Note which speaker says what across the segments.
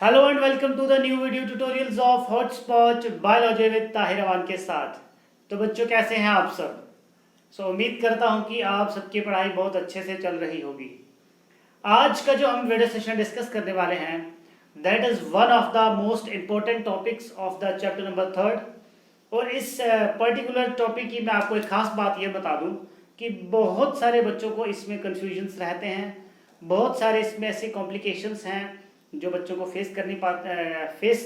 Speaker 1: Hello and welcome to the new video tutorials of hotspot biology with Tahir Aman के साथ। तो बच्चों कैसे हैं आप सब। उम्मीद करता हूं कि आप सबकी पढ़ाई बहुत अच्छे से चल रही होगी। आज का जो हम वीडियो सेशन डिस्कस करने वाले हैं that is one of the most important topics of the chapter number 3। और इस पर्टिकुलर टॉपिक की मैं आपको एक खास बात ये बता दूं कि बहुत सारे बच्चों को इसमें कन्फ्यूजन्स रहते हैं, बहुत सारे इसमें ऐसे कॉम्प्लिकेशंस हैं जो बच्चों को फेस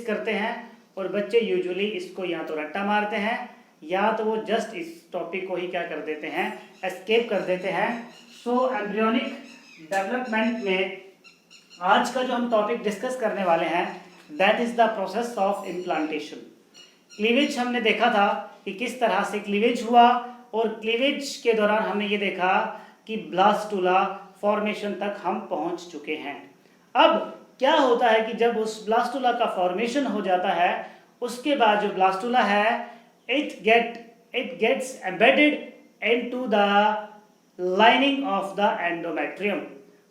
Speaker 1: करते हैं। और बच्चे यूजुअली इसको या तो रट्टा मारते हैं या तो वो जस्ट इस टॉपिक को ही क्या कर देते हैं, एस्केप कर देते हैं। एम्ब्रियोनिक डेवलपमेंट में आज का जो हम टॉपिक डिस्कस करने वाले हैं that is the process of implantation. Cleavage हमने देखा था कि किस तरह से क्लीवेज हुआ, और क्लीवेज के दौरान हमने ये देखा कि ब्लास्टुला फॉर्मेशन तक हम पहुंच चुके हैं। अब क्या होता है कि जब उस ब्लास्टुला का फॉर्मेशन हो जाता है उसके बाद जो ब्लास्टुला है it gets embedded into the lining of the endometrium.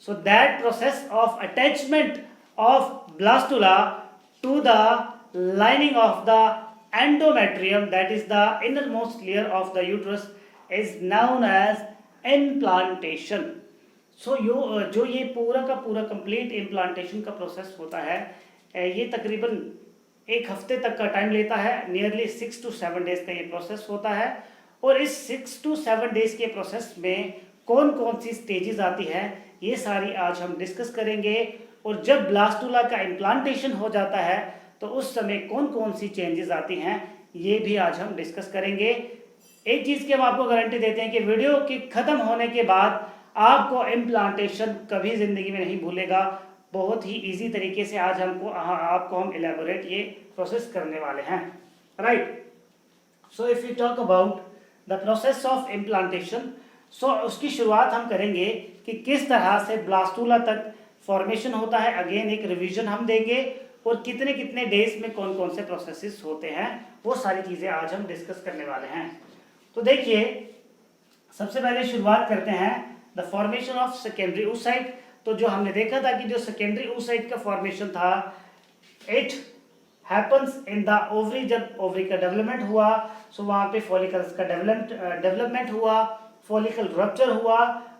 Speaker 1: So that process of attachment of blastula to the lining of the endometrium, that is the innermost layer of the uterus, is known as implantation. जो ये पूरा का पूरा complete implantation का process होता है ये तकरीबन एक हफ्ते तक का टाइम लेता है। नियरली 6 to 7 डेज का ये प्रोसेस होता है। और इस 6 to 7 डेज के प्रोसेस में कौन कौन सी स्टेजेस आती है ये सारी आज हम डिस्कस करेंगे। और जब ब्लास्टुला का इम्प्लांटेशन हो जाता है तो उस समय कौन कौन सी चेंजेस आती हैं ये भी आज हम डिस्कस करेंगे। एक चीज़ की हम आपको गारंटी देते हैं कि वीडियो के ख़त्म होने के बाद आपको इम्प्लांटेशन कभी ज़िंदगी में नहीं भूलेगा। बहुत ही इजी तरीके से आज आपको हम एलेबोरेट ये प्रोसेस करने वाले हैं, right. So if you talk about the process of implantation, उसकी शुरुआत हम करेंगे कि किस तरह से ब्लास्टुला तक फॉर्मेशन होता है। अगेन एक रिवीजन हम देंगे और कितने कितने डेज में कौन कौन से प्रोसेसेस होते हैं वो सारी चीज़ें आज हम डिस्कस करने वाले हैं। तो देखिए सबसे पहले शुरुआत करते हैं the formation of secondary oocyte। तो जो हमने देखा था कि जो सेकेंडरी oocyte का फॉर्मेशन था it happens in the ovary. जब ओवरी का डेवलपमेंट हुआ वहाँ पे फॉलिकल्स का डेवलपमेंट हुआ, फॉलिकल रप्चर हुआ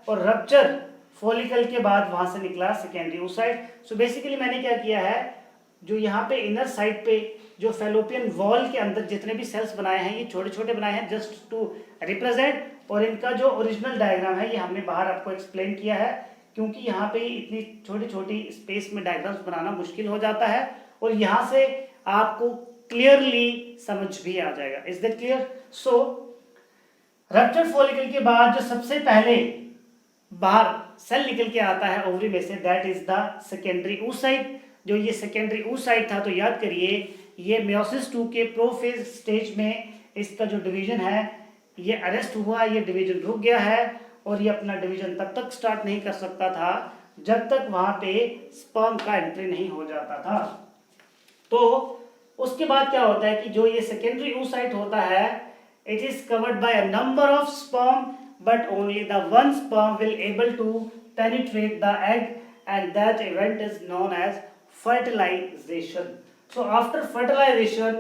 Speaker 1: और रप्चर फॉलिकल के बाद वहाँ से निकला सेकेंडरी oocyte। बेसिकली मैंने क्या किया है, जो यहाँ पे इनर साइड पे जो फेलोपियन वॉल के अंदर जितने भी सेल्स बनाए हैं ये छोटे छोटे बनाए हैं जस्ट टू रिप्रेजेंट। और इनका जो ओरिजिनल डायग्राम है ये हमने बाहर आपको एक्सप्लेन किया है क्योंकि यहाँ पे इतनी छोटी छोटी स्पेस में डायग्राम्स बनाना मुश्किल हो जाता है और यहाँ से आपको क्लियरली समझ भी आ जाएगा। Is that clear? Rupture follicle के बाद जो सबसे पहले बाहर सेल निकल के आता है ओवरी में say that is the secondary oocyte। जो ये सेकेंडरी oocyte था तो याद करिए ये मेयोसिस 2 के प्रोफेज स्टेज में इसका जो डिवीजन है ये अरेस्ट हुआ, ये डिवीजन रुक गया है और ये अपना डिवीजन तब तक स्टार्ट नहीं कर सकता था जब तक वहाँ पे स्पर्म का एंट्री नहीं हो जाता था। तो उसके बाद क्या होता है कि जो ये सेकेंडरी oocyte होता है it is covered by a number of sperm but only the one sperm will able to penetrate the egg and that event is known as fertilization. So after fertilization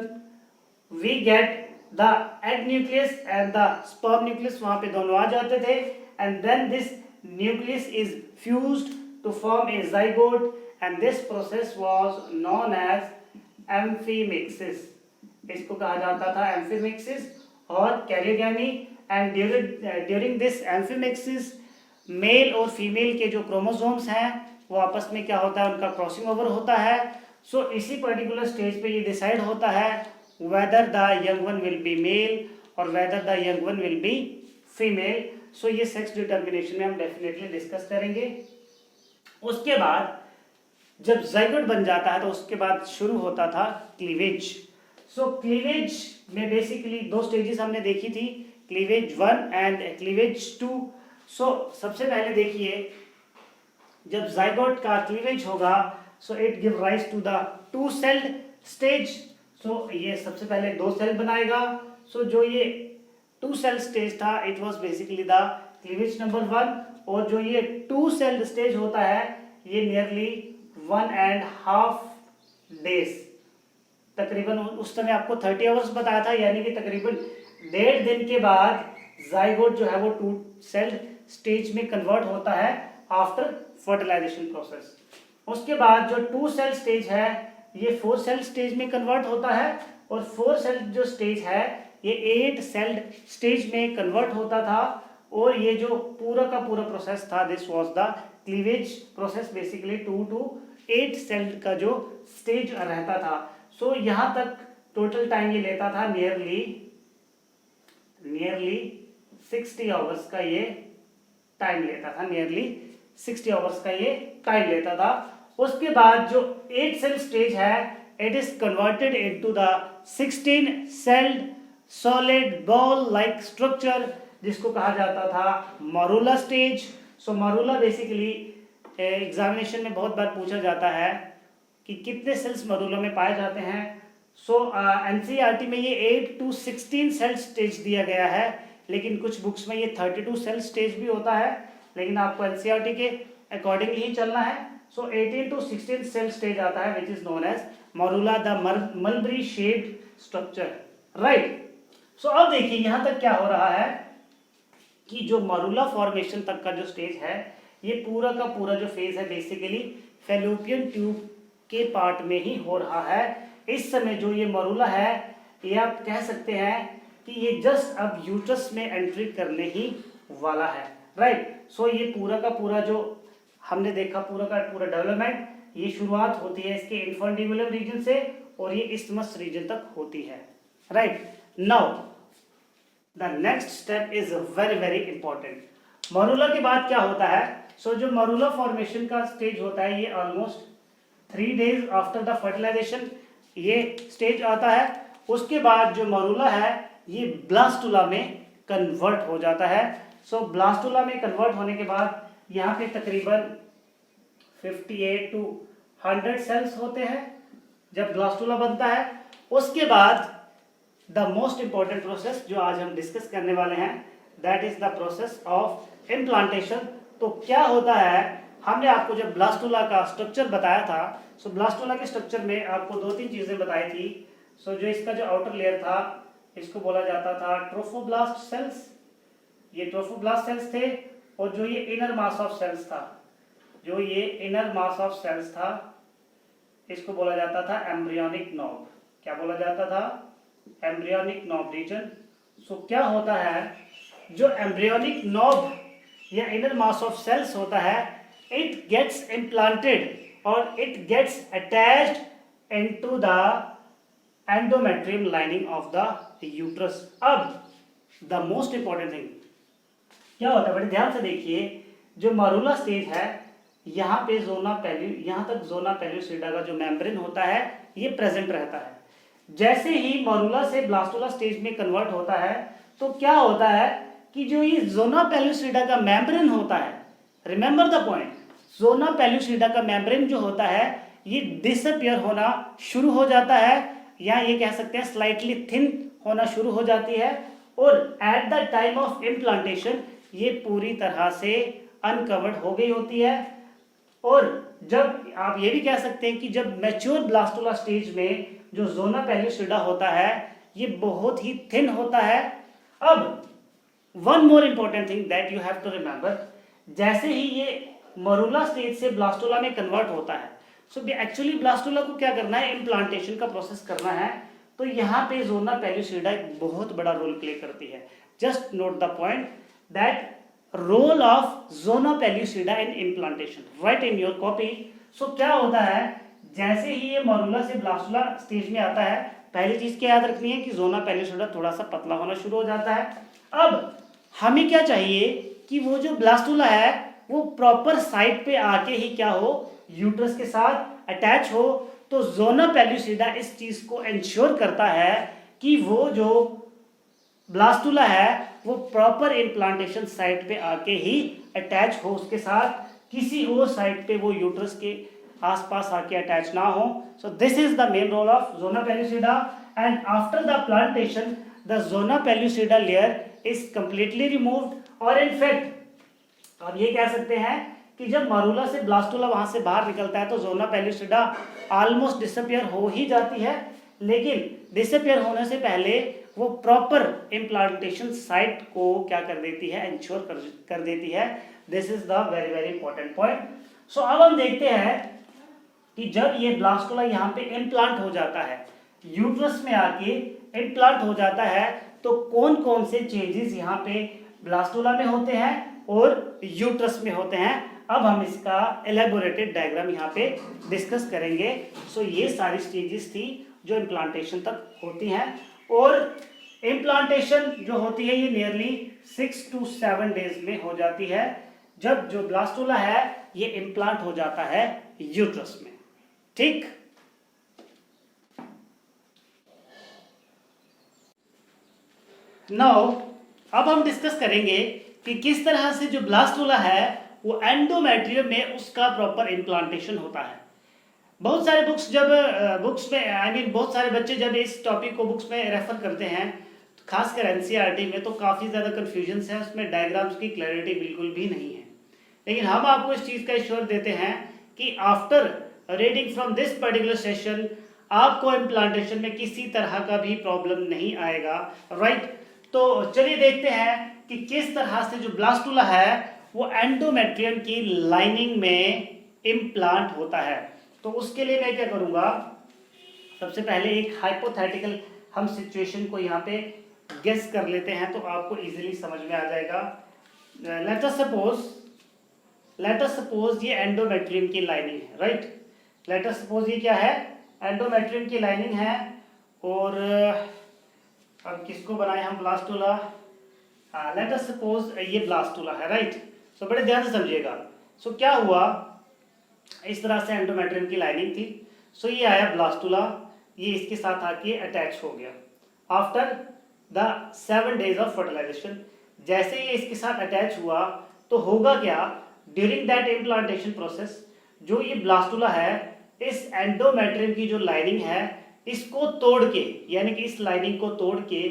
Speaker 1: we get the egg nucleus and the sperm nucleus, वहाँ पे दोनों आ जाते थे and then this nucleus is fused to form a zygote and this process was known as amphimixis। इसको कहा जाता था amphimixis और karyogamy. and during this amphimixis male और फीमेल के जो क्रोमोसोम्स हैं वो आपस में क्या होता है, उनका क्रॉसिंग ओवर होता है। इसी पर्टिकुलर स्टेज पे ये डिसाइड होता है whether the young one will be male और whether the young one will be female. ये सेक्स डिटर्मिनेशन में हम डेफिनेटली डिस्कस करेंगे। उसके बाद जब ज़ाइगोट बन जाता है तो उसके बाद शुरू होता था क्लीवेज। क्लीवेज में बेसिकली 2 स्टेजेस हमने देखी थी, क्लीवेज 1 एंड क्लीवेज 2। सबसे पहले देखिए जब ज़ाइगोट का क्लीवेज होगा it give rise to the 2 celled stage. ये सबसे पहले 2 सेल बनाएगा। जो ये 2 सेल स्टेज था it was basically the cleavage number 1 और जो ये 2 सेल्ड स्टेज होता है ये नियरली 1.5 डेज, तकरीबन उस समय आपको 30 आवर्स बताया था, यानी कि तकरीबन 1.5 दिन के बाद जाइगोट जो है वो 2 सेल स्टेज में कन्वर्ट होता है आफ्टर फर्टिलाइजेशन प्रोसेस। उसके बाद जो 2 सेल स्टेज है ये 4 सेल स्टेज में कन्वर्ट होता है, और 4 सेल जो स्टेज है ये 8 सेल स्टेज में कन्वर्ट होता था। और ये जो पूरा का पूरा प्रोसेस था, this was the cleavage process, basically 2 to 8 cell का जो स्टेज रहता था। सो यहाँ तक टोटल टाइम ये लेता था नियरली 60 आवर्स का ये टाइम लेता था, नियरली 60 आवर्स का ये टाइम लेता था। उसके बाद जो 8 सेल स्टेज है it is converted into the 16 sailed solid ball like structure, जिसको कहा जाता था मरूला स्टेज। सो मरूला बेसिकली एग्जामिनेशन में बहुत बार पूछा जाता है कि कितने सेल्स मरूला में पाए जाते हैं। सो एनसीईआरटी में ये 8 to 16 सेल स्टेज दिया गया है, लेकिन कुछ बुक्स में ये 32 सेल स्टेज भी होता है, लेकिन आपको एनसीईआरटी के अकॉर्डिंग ही चलना है। सो 18 to 16 सेल स्टेज आता है which is known as morula the mulberry shaped structure, right. So अब देखिए यहाँ तक क्या हो रहा है कि जो मरूला फॉर्मेशन तक का जो स्टेज है ये पूरा का पूरा जो फेज है बेसिकली फैलोपियन ट्यूब के पार्ट में ही हो रहा है। इस समय जो ये मरूला है ये आप कह सकते हैं कि ये जस्ट अब यूट्रस में एंट्री करने ही वाला है, राइट। सो ये पूरा का पूरा जो हमने देखा पूरा का पूरा डेवलपमेंट, ये शुरुआत होती है इसके इन्फंडिबुलम रीजन से और ये इस्थमस रीजन तक होती है, right. Now the next step is very very important. मरूला के बाद क्या होता है? सो जो मरूला फॉर्मेशन का स्टेज होता है ये almost 3 days after the fertilization ये स्टेज आता है। उसके बाद जो मरूला है ये ब्लास्टुला में कन्वर्ट हो जाता है। सो ब्लास्टुला में कन्वर्ट होने के बाद यहाँ पे तकरीबन 58 to 100 सेल्स होते हैं जब ब्लास्टुला बनता है। उसके बाद द मोस्ट इंपॉर्टेंट प्रोसेस जो आज हम डिस्कस करने वाले हैं that is the process of implantation. तो क्या होता है, हमने आपको जब ब्लास्टुला का स्ट्रक्चर बताया था, सो ब्लास्टुला के स्ट्रक्चर में आपको 2-3 चीजें बताई थी। सो जो इसका जो आउटर लेयर था इसको बोला जाता था ट्रोफोब्लास्ट सेल्स, ये ट्रोफोब्लास्ट सेल्स थे। और जो ये इनर मास ऑफ सेल्स था, जो ये इनर मास ऑफ सेल्स था इसको बोला जाता था एम्ब्रियोनिक नॉब। क्या बोला जाता था? Embryonic knob reason. सो क्या होता है, जो एम्ब्रियोनिक नॉब या इनर मास ऑफ सेल्स होता है इट गेट्स इम्प्लांटेड और it gets attached into the endometrium lining of the uterus. अब द मोस्ट इंपॉर्टेंट थिंग क्या होता है, बड़े ध्यान से देखिए। जो मरूला स्टेज है यहाँ पे यहाँ तक जोना पेल्यूसिडा का जो मेम्ब्रेन होता है ये प्रेजेंट रहता है। जैसे ही मरूला से ब्लास्टुला स्टेज में कन्वर्ट होता है तो क्या होता है कि जो ये जोना पेल्यूसिडा का मेम्ब्रेन होता है, remember the point, zona pellucida का मेम्ब्रेन जो होता है ये डिसअपियर होना शुरू हो जाता है, या ये कह सकते हैं स्लाइटली थिन होना शुरू हो जाती है। और at the time of implantation ये पूरी तरह से अनकवर्ड हो गई होती है। और जब आप ये भी कह सकते हैं कि जब मैच्योर ब्लास्टुला स्टेज में जो जोना पेल्यूसिडा होता है ये बहुत ही थिन होता है। अब one more important thing that you have to remember, जैसे ही ये मरूला स्टेज से ब्लास्टुला में कन्वर्ट होता है, सो एक्चुअली ब्लास्टुला को क्या करना है, इम्प्लांटेशन का प्रोसेस करना है। तो यहाँ पे जोना पेल्यूसिडा एक बहुत बड़ा रोल प्ले करती है। Just note the point that role of zona pellucida in implantation, write in your copy. So क्या होता है, जैसे ही ये मरूला से ब्लास्टुला स्टेज में आता है, पहली चीज क्या याद रखनी है कि जोना पेल्यूसिडा थोड़ा सा पतला होना शुरू हो जाता है। अब हमें क्या चाहिए कि वो जो ब्लास्टुला है वो प्रॉपर साइड पे आके ही क्या हो, यूट्रस के साथ अटैच हो। तो जोना पेल्यूसिडा इस चीज को इंश्योर करता है कि वो जो ब्लास्टुला है वो प्रॉपर इम्प्लांटेशन साइट पे आके ही अटैच हो उसके साथ, किसी और साइड पे वो यूट्रस के आसपास आके अटैच ना हो। So this is the main role of zona pellucida. And after the plantation the zona pellucida layer is completely removed. और इन फैक्ट आप ये कह सकते हैं कि जब मरूला से ब्लास्टुला वहां से बाहर निकलता है तो जोना पेल्यूसिडा ऑलमोस्ट डिसअपियर हो ही जाती है, लेकिन डिसअपियर होने से पहले वो प्रॉपर इम्प्लांटेशन साइट को क्या कर देती है, इंश्योर कर देती है। This is the very very important point. So अब हम देखते हैं कि जब ये ब्लास्टुला यहाँ पे इम्प्लांट हो जाता है, यूट्रस में आके इम्प्लांट हो जाता है, तो कौन कौन से चेंजेस यहाँ पे ब्लास्टुला में होते हैं और यूट्रस में होते हैं। अब हम इसका एलेबोरेटेड डायग्राम यहाँ पे डिस्कस करेंगे। सो ये सारी स्टेजेस थी जो इम्प्लांटेशन तक होती हैं, और इम्प्लांटेशन जो होती है ये नियरली 6 to 7 डेज में हो जाती है, जब जो ब्लास्टुला है ये इम्प्लांट हो जाता है यूट्रस में। ठीक, नाउ अब हम डिस्कस करेंगे कि किस तरह से जो ब्लास्टुला है वो एंडोमेट्रियम में उसका प्रॉपर इम्प्लांटेशन होता है। बहुत सारे बुक्स में बहुत सारे बच्चे जब इस टॉपिक को बुक्स में रेफर करते हैं, खासकर एनसीईआरटी में, तो काफ़ी ज़्यादा कन्फ्यूजन्स है, उसमें डायग्राम्स की क्लैरिटी बिल्कुल भी नहीं है। लेकिन हम आपको इस चीज़ का एश्योर देते हैं कि after reading from this particular session आपको इम्प्लांटेशन में किसी तरह का भी प्रॉब्लम नहीं आएगा, राइट। तो चलिए देखते हैं कि किस तरह से जो ब्लास्टुला है वो एंडोमेट्रियम की लाइनिंग में इम्प्लांट होता है। तो उसके लिए मैं क्या करूंगा, सबसे पहले एक हाइपोथेटिकल हम सिचुएशन को यहाँ पे गेस कर लेते हैं, तो आपको इजीली समझ में आ जाएगा। लेट अस सपोज ये एंडोमेट्रियम की लाइनिंग है, राइट। लेट अस सपोज ये क्या है, एंडोमेट्रियम की लाइनिंग है, और अब किसको बनाए हम, ब्लास्टुला। लेट अस सपोज ये ब्लास्टुला है, राइट। सो बड़े ध्यान से समझिएगा। सो क्या हुआ, इस तरह से एंडोमेट्रियम की लाइनिंग थी। सो ये आया ब्लास्टुला, ये इसके साथ आके अटैच हो गया। After the 7 days of fertilization, जैसे ये इसके साथ अटैच हुआ तो होगा क्या, ड्यूरिंग दैट इम्प्लांटेशन प्रोसेस जो ये ब्लास्टुला है इस एंडोमेट्रियम की जो लाइनिंग है इसको तोड़ के, यानी कि इस लाइनिंग को तोड़ के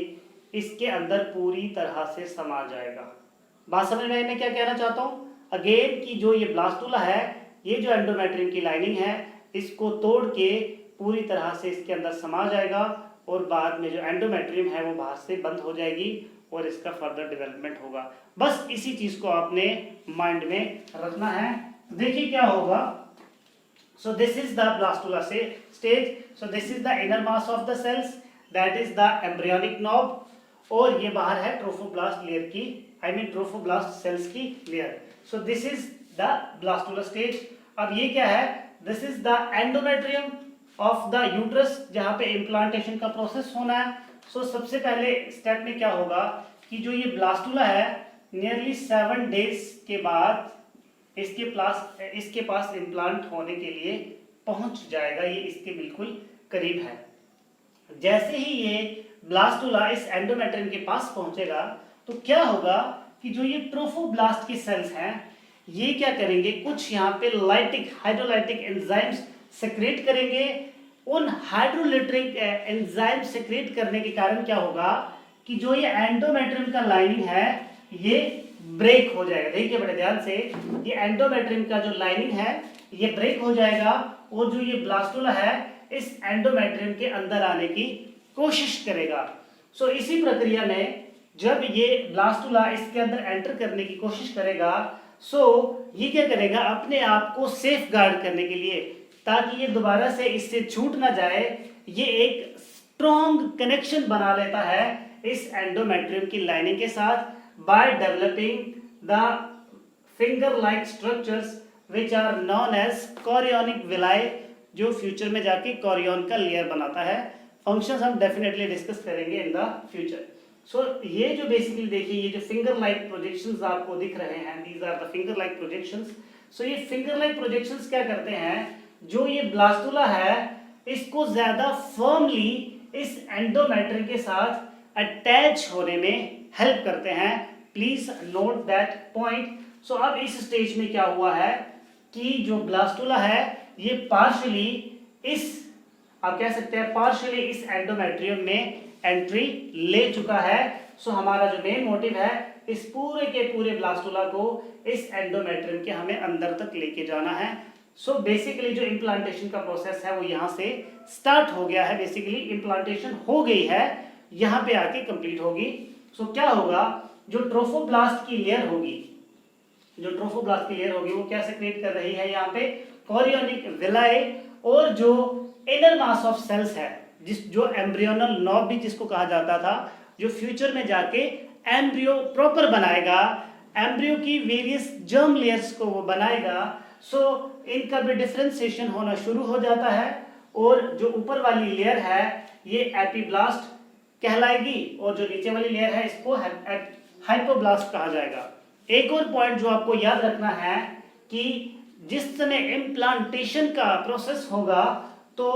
Speaker 1: इसके अंदर पूरी तरह से समा जाएगा। बात समझ में आई मैं क्या कहना चाहता हूँ? अगेन कि जो ये ब्लास्टुला है, ये जो एंडोमेट्रियम की लाइनिंग है इसको तोड़ के पूरी तरह से इसके अंदर समा जाएगा, और बाद में जो एंडोमेट्रियम है वो बाहर से बंद हो जाएगी और इसका फर्दर डेवलपमेंट होगा। बस इसी चीज को आपने माइंड में रखना है। देखिए क्या होगा। So this is the blastula से stage. So this is the inner mass of the cells, that is the embryonic knob, और ये बाहर है ट्रोफोब्लास्ट लेयर की, ट्रोफोब्लास्ट सेल्स की layer. So this is the blastula stage. अब ये क्या है, this is the endometrium of the uterus, जहां पे इम्प्लांटेशन का प्रोसेस होना है। सो सबसे पहले स्टेप में क्या होगा कि जो ये ब्लास्टुला है नियरली 7 डेज के बाद इसके पास इम्प्लांट होने के लिए पहुंच जाएगा, ये इसके बिल्कुल करीब है। जैसे ही ये ब्लास्टुला इस एंडोमेट्रियम के पास पहुंचेगा तो क्या होगा कि जो ये ट्रोफोब्लास्ट के सेल्स हैं ये क्या करेंगे, कुछ यहाँ पे हाइड्रोलाइटिक एंजाइम्स सेक्रेट करेंगे। उन हाइड्रोलाइटिक एंजाइम सेक्रेट करने के कारण क्या होगा कि जो ये एंडोमेट्रियम का लाइनिंग है ये ब्रेक हो जाएगा। देखिए बड़े ध्यान से, ये एंडोमेट्रियम का जो लाइनिंग है ये ब्रेक हो जाएगा, और जो ये ब्लास्टुला है इस एंडोमेट्रियम के अंदर आने की कोशिश करेगा। सो इसी प्रक्रिया में जब ये ब्लास्टुला इसके अंदर एंटर करने की कोशिश करेगा, सो ये क्या करेगा, अपने आप को सेफ गार्ड करने के लिए, ताकि ये दोबारा से इससे छूट ना जाए, ये एक स्ट्रॉन्ग कनेक्शन बना लेता है इस एंडोमेट्रियम की लाइनिंग के साथ by developing the finger like structures which are known as chorionic villi, जो फ्यूचर में जाके कोरियन का लेयर बनाता है। फंक्शंस हम डेफिनेटली डिस्कस करेंगे इन द फ्यूचर। सो ये जो बेसिकली देखिए, ये जो फिंगर लाइक प्रोजेक्शंस आपको दिख रहे हैं, these are the finger like projections. So ये फिंगर लाइक प्रोजेक्शंस क्या करते हैं, जो ये ब्लास्टुला है इसको ज्यादा फर्मली इस एंडोमेट्रियम के साथ अटैच होने में हेल्प करते हैं। Please note that point. So अब इस स्टेज में क्या हुआ है कि जो ब्लास्टुला है ये पार्शियली आप कह सकते हैं पार्शियली इस एंडोमेट्रियम में एंट्री ले चुका है। सो हमारा जो मेन मोटिव है इस पूरे के पूरे ब्लास्टुला को इस एंडोमेट्रियम के हमें अंदर तक लेके जाना है। सो बेसिकली जो इम्प्लांटेशन का प्रोसेस है वो यहाँ से स्टार्ट हो गया है, बेसिकली इम्प्लांटेशन हो गई है, यहाँ पे आके कंप्लीट होगी। सो क्या होगा, जो ट्रोफोब्लास्ट की लेयर होगी, वो क्या सेक्रेट कर रही है, यहाँ पे कोरियोनिक विलाए और जो इनर मास ऑफ सेल्स है, जो एम्ब्रियोनल नॉब भी जिसको कहा जाता था, जो फ्यूचर में जाके एम्ब्रियो प्रॉपर बनाएगा, एम्ब्रियो की वेरियस जर्म लेयर्स को वो बनाएगा। सो इनका भी डिफरेंशिएशन होना शुरू हो जाता है और जो ऊपर वाली लेयर है ये एपीब्लास्ट कहलाएगी और जो नीचे वाली लेयर है इसको हाइपोब्लास्ट कहा जाएगा। एक और पॉइंट जो आपको याद रखना है कि जिस समय इम्प्लांटेशन का प्रोसेस होगा तो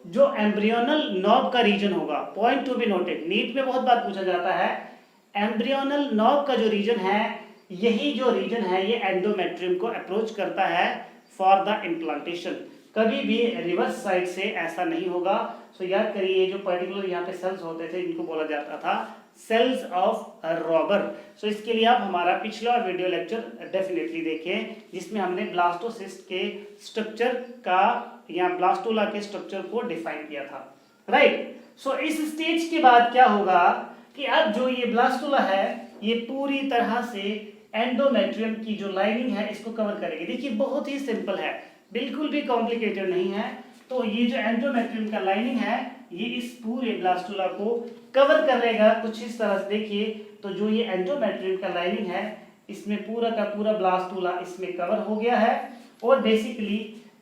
Speaker 1: जो एम्ब्रियोनल नॉब का रीजन होगा, point to be noted, NEET में बहुत बार पूछा जाता है, एम्ब्रियोनल नॉब का जो रीजन है, यही जो रीजन है ये एंडोमेट्रियम को अप्रोच करता है फॉर द इम्प्लांटेशन। कभी भी रिवर्स साइड से ऐसा नहीं होगा। सो याद करिए जो पर्टिकुलर यहाँ पे सेल्स होते थे इनको बोला जाता था सेल्स ऑफ रॉबर। सो इसके लिए आप हमारा पिछला वीडियो लेक्चर डेफिनेटली देखें जिसमें हमने ब्लास्टोसिस्ट के स्ट्रक्चर का या ब्लास्टुला के स्ट्रक्चर को डिफाइन किया था, राइट। सो इस स्टेज के बाद क्या होगा कि अब जो ये ब्लास्टुला है ये पूरी तरह से एंडोमेट्रियम की जो लाइनिंग है इसको कवर करेगी। देखिए बहुत ही सिंपल है, बिल्कुल भी कॉम्प्लिकेटेड नहीं है। तो ये जो एंडोमेट्रियम का लाइनिंग है ये इस पूरे ब्लास्टुला को कवर करेगा कुछ इस तरह से। देखिए तो जो ये एंडोमेट्रियम का लाइनिंग है इसमें पूरा का पूरा ब्लास्टुला इसमें कवर हो गया है और बेसिकली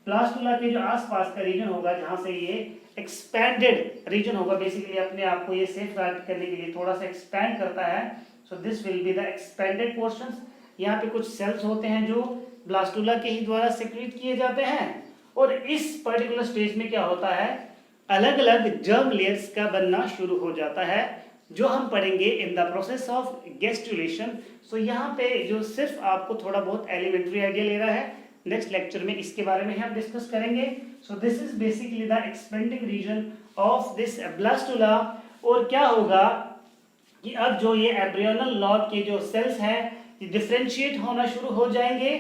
Speaker 1: ब्लास्टुला के जो आसपास का रीजन होगा जहां से ये एक्सपेंडेड रीजन होगा, बेसिकली अपने आप को ये सेफ गार्ड करने के लिए थोड़ा सा एक्सपेंड करता है। So this will be the expanded portions. यहाँ पे कुछ सेल्स होते हैं जो ब्लास्टुला के ही द्वारा सिक्रीट किए जाते हैं और इस पर्टिकुलर स्टेज में क्या होता है, अलग अलग जर्म लेयर्स का बनना शुरू हो जाता है जो हम पढ़ेंगे in the process of gastrulation. So यहाँ पे जो सिर्फ आपको थोड़ा बहुत एलिमेंट्री आइडिया ले रहा है, नेक्स्ट लेक्चर में इसके बारे में हम डिस्कस करेंगे। So this is basically the expanding region of this blastula. और क्या होगा कि अब जो ये एम्ब्रियोनल नॉब के जो सेल्स हैं ये डिफरेंशिएट होना शुरू हो जाएंगे,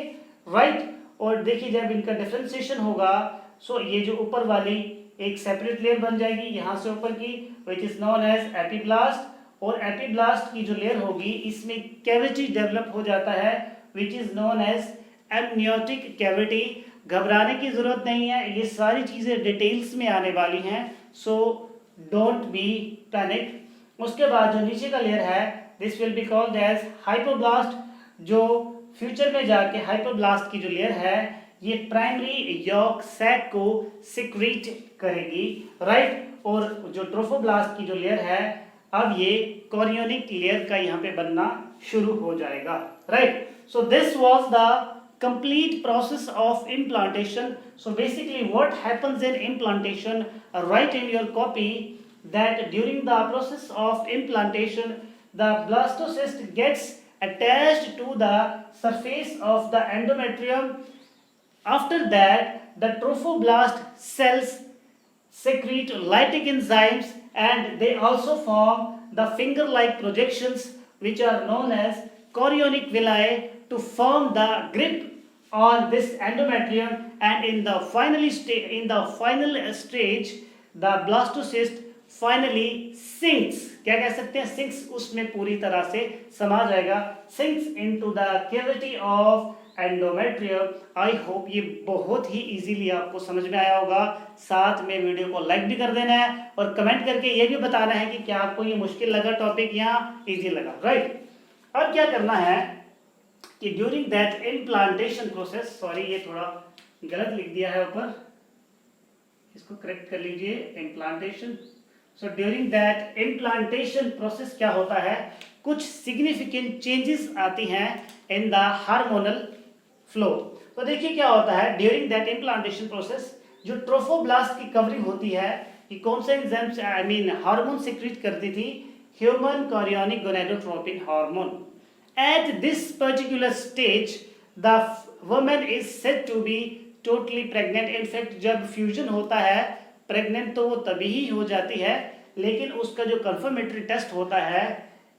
Speaker 1: राइट। और देखिए जब इनका डिफरेंशिएशन होगा सो ये जो ऊपर वाली एक सेपरेट लेयर बन जाएगी यहाँ से ऊपर की, which is known as epiblast. और एपीब्लास्ट की जो लेयर होगी इसमें कैविटी डेवलप हो जाता है which is known as amniotic cavity. घबराने की जरूरत नहीं है, ये सारी चीजें डिटेल्स में आने वाली हैं, सो डोंट बी पैनिक। उसके बाद जो नीचे का लेयर है this will be called as hypoblast, जो फ्यूचर में जाके हाइपोब्लास्ट की जो लेयर है ये प्राइमरी यॉक सैक को सिक्रीट करेगी, राइट। और जो ट्रोफोब्लास्ट की जो लेयर है अब ये कोरियोनिक लेयर का यहाँ पे बनना शुरू हो जाएगा, right. So this was the complete process of implantation. So basically what happens in implantation, write in your copy that during the process of implantation the blastocyst gets attached to the surface of the endometrium. After that the trophoblast cells secrete lytic enzymes and they also form the finger like projections which are known as chorionic villi to form the grip on this endometrium, and in the final stage the blastocyst finally sinks, क्या कह सकते हैं, sinks, उसमें पूरी तरह से समा जाएगा, sinks into the cavity of endometrium. I hope ये बहुत ही easily आपको समझ में आया होगा। साथ में वीडियो को लाइक भी कर देना है और कमेंट करके ये भी बताना है कि क्या आपको ये मुश्किल लगा टॉपिक या इजी लगा, राइट। अब क्या करना है कि during that implantation process, sorry ये थोड़ा गलत लिख दिया है ऊपर, इसको करेक्ट कर लीजिए, implantation. So during that implantation process क्या होता है, कुछ सिग्निफिकेंट चेंजेस आती हैं इन द हार्मोनल फ्लो। तो देखिए क्या होता है ड्यूरिंग दैट इम्प्लांटेशन प्रोसेस, जो ट्रोफोब्लास्ट की कवरिंग होती है कि कौन से एंजाइम्स हार्मोन सिक्रीट करती थी, human chorionic gonadotropin hormone. At this particular stage, the woman is said to be totally pregnant. In fact, जब फ्यूजन होता है प्रेग्नेंट तो वो तभी ही हो जाती है, लेकिन उसका जो कंफर्मेटरी टेस्ट होता है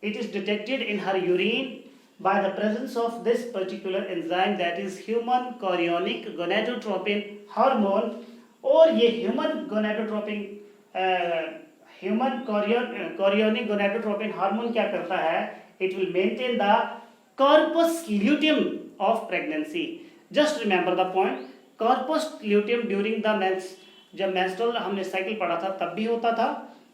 Speaker 1: it is detected in her urine by the presence of this particular enzyme, that is human chorionic gonadotropin hormone. और ये ह्यूमन chorionic gonadotropin hormone क्या करता है? It will maintain the corpus luteum of pregnancy. Just remember the point. Corpus luteum during the mens, जब menstrual हमने cycle पढ़ा था तब भी होता था,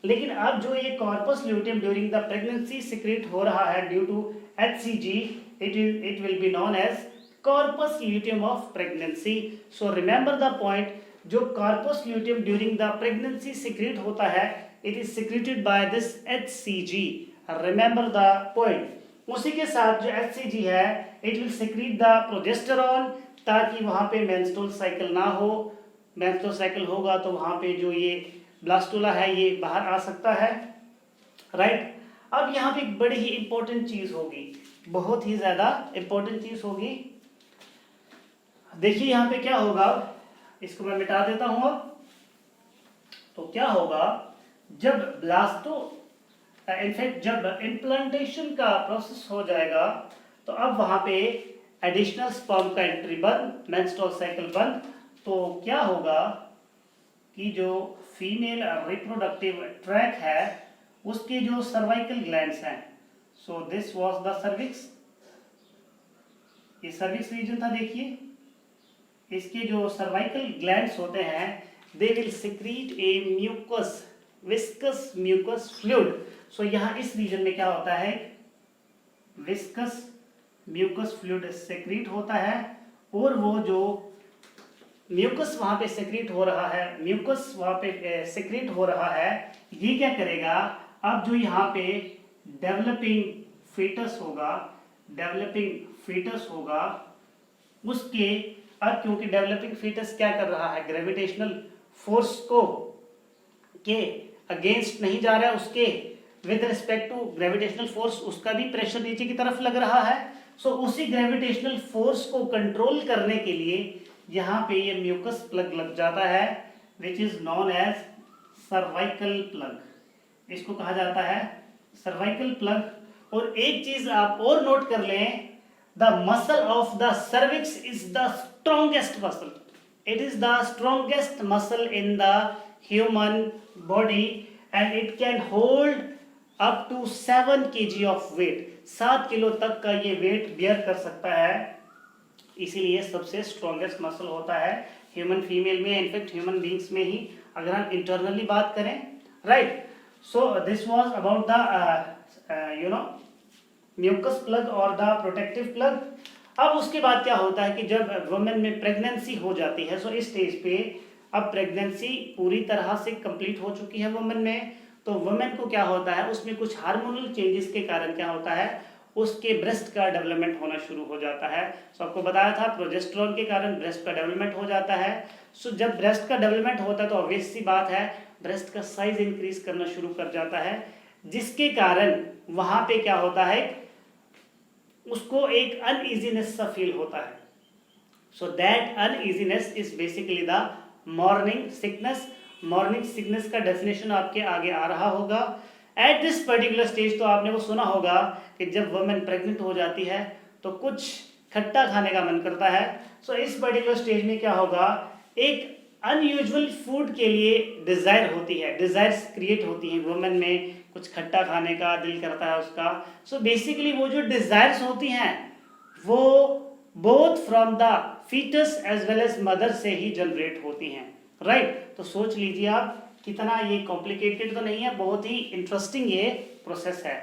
Speaker 1: लेकिन अब जो ये corpus luteum during the pregnancy secrete हो रहा है due to HCG, it will be known as corpus luteum of pregnancy. So remember the point. जो corpus luteum during the pregnancy secrete होता है, it is secreted by this HCG. Remember the point. उसी के साथ जो HCG है, it will secrete the progesterone, ताकि वहाँ पे menstrual cycle ना हो. menstrual cycle होगा तो वहाँ पे जो ये ब्लास्टुला है ये बाहर आ सकता है, राइट. अब यहाँ पे एक बड़ी ही इंपॉर्टेंट चीज होगी, बहुत ही ज्यादा इंपॉर्टेंट चीज होगी. देखिए यहाँ पे क्या होगा, इसको मैं मिटा देता हूँ. तो क्या होगा जब इनफैक्ट जब इम्प्लांटेशन का प्रोसेस हो जाएगा तो अब वहां पे एडिशनल स्पर्म का एंट्री बंद, मेंस्ट्रुअल साइकिल बंद. तो क्या होगा कि जो फीमेल रिप्रोडक्टिव ट्रैक है उसके जो सर्वाइकल ग्लैंड्स हैं, so this was the cervix, ये सर्विक्स रीजन था. देखिए इसके जो सर्वाइकल ग्लैंड्स होते हैं, they will secrete a mucus, viscous mucus fluid. So यहाँ इस रीजन में क्या होता है, विस्कस म्यूकस फ्लूइड सेक्रीट होता है. और वो जो म्यूकस वहां पे सेक्रीट हो रहा है, म्यूकस वहां पे सेक्रीट हो रहा है, ये क्या करेगा, अब जो यहाँ पे डेवलपिंग फीटस होगा उसके, अब क्योंकि डेवलपिंग फीटस क्या कर रहा है, ग्रेविटेशनल फोर्स को के अगेंस्ट नहीं जा रहा है, उसके with respect to gravitational force उसका भी प्रेशर नीचे की तरफ लग रहा है. सो उसी ग्रेविटेशनल फोर्स को कंट्रोल करने के लिए यहाँ पे ये म्यूकस प्लग लग जाता है, which is known as cervical plug. इसको कहा जाता है सर्वाइकल प्लग. और एक चीज आप और नोट कर लें, the muscle of the cervix is the strongest muscle. It is the strongest muscle in the human body and it can hold up to 7 kg of weight. 7 kilo तक का ये वेट बियर कर सकता है, इसीलिए सबसे स्ट्रॉन्गेस्ट मसल होता है ह्यूमन फीमेल में, इनफैक्ट ह्यूमन बींग्स में ही अगर हम इंटरनली बात करें, right. So this was about the mucus plug और द प्रोटेक्टिव प्लग. अब उसके बाद क्या होता है कि जब वुमेन में प्रेगनेंसी हो जाती है, सो इस स्टेज पे अब प्रेगनेंसी पूरी तरह से कंप्लीट हो चुकी है वुमेन में, तो वुमेन को क्या होता है, उसमें कुछ हार्मोनल चेंजेस के कारण क्या होता है, उसके ब्रेस्ट का डेवलपमेंट होना शुरू हो जाता है. सो आपको बताया था प्रोजेस्टेरोन के कारण ब्रेस्ट का डेवलपमेंट हो जाता है. सो जब ब्रेस्ट का डेवलपमेंट होता है तो ऑब्वियस सी बात है ब्रेस्ट का साइज इंक्रीज करना शुरू कर जाता है, जिसके कारण वहां पे क्या होता है, उसको एक अनईजीनेस सा फील होता है. So that uneasiness is basically the morning sickness. Morning sickness का डेफिनेशन आपके आगे आ रहा होगा. एट दिस पर्टिकुलर स्टेज तो आपने वो सुना होगा कि जब वुमेन प्रेग्नेंट हो जाती है तो कुछ खट्टा खाने का मन करता है. सो इस पर्टिकुलर स्टेज में क्या होगा, एक अनयूजुअल फूड के लिए डिजायर होती है, डिजायर्स क्रिएट होती हैं वुमेन में, कुछ खट्टा खाने का दिल करता है उसका. सो बेसिकली वो जो डिजायर्स होती हैं वो both from the foetus as well as mother से ही जनरेट होती हैं, राइट. तो सोच लीजिए आप कितना ये कॉम्प्लिकेटेड तो नहीं है, बहुत ही इंटरेस्टिंग ये प्रोसेस है.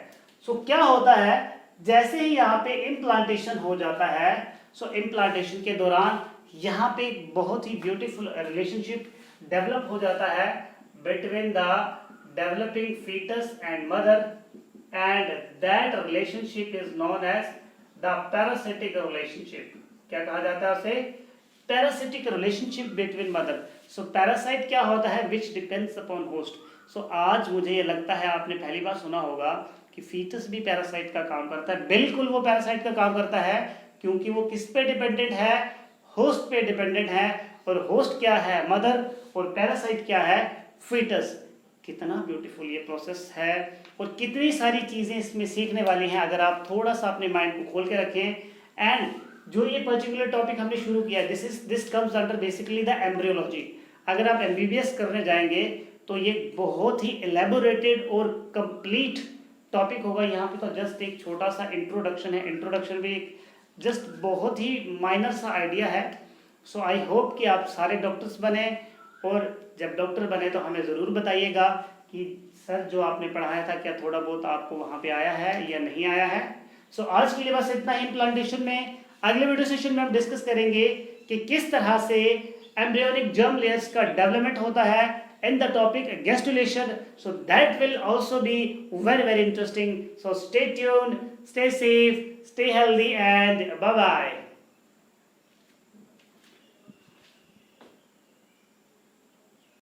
Speaker 1: सो क्या होता है, जैसे ही यहाँ पे इम्प्लांटेशन हो जाता है, सो इम्प्लांटेशन के दौरान यहाँ पे बहुत ही ब्यूटीफुल रिलेशनशिप डेवलप हो जाता है between the developing foetus and mother, and that relationship is known as the parasitic relationship. क्या कहा जाता है उसे, parasitic relationship between mother. So parasite क्या होता है, which depends upon host. So आज मुझे ये लगता है आपने पहली बार सुना होगा कि फीटस भी पैरासाइट का काम करता है. बिल्कुल वो पैरासाइट का काम करता है, क्योंकि वो किस पे डिपेंडेंट है, होस्ट पे डिपेंडेंट है. और होस्ट क्या है, मदर, और पैरासाइट क्या है, फीटस. कितना ब्यूटीफुल ये प्रोसेस है और कितनी सारी चीज़ें इसमें सीखने वाली हैं अगर आप थोड़ा सा अपने माइंड को खोल के रखें। एंड जो ये पर्टिकुलर टॉपिक हमने शुरू किया, this comes under basically the embryology. अगर आप एमबीबीएस करने जाएंगे तो ये बहुत ही एलेबोरेटेड और कंप्लीट टॉपिक होगा। यहाँ पे तो जस्ट एक छोटा सा इंट्रोडक्शन है, इंट्रोडक्शन भी एक जस्ट बहुत ही माइनर सा आइडिया है। सो आई होप कि आप सारे डॉक्टर्स बने, और जब डॉक्टर बने तो हमें ज़रूर बताइएगा कि सर जो आपने पढ़ाया था क्या थोड़ा बहुत आपको वहाँ पे आया है या नहीं आया है। सो आज के लिए बस इतना ही इम्प्लांटेशन में। अगले वीडियो सेशन में हम डिस्कस करेंगे कि किस तरह से एम्ब्रियोनिक जर्म लेयर्स का डेवलपमेंट होता है in the topic gastrulation. So that will also be very interesting. So stay tuned, stay safe, stay healthy, and bye bye.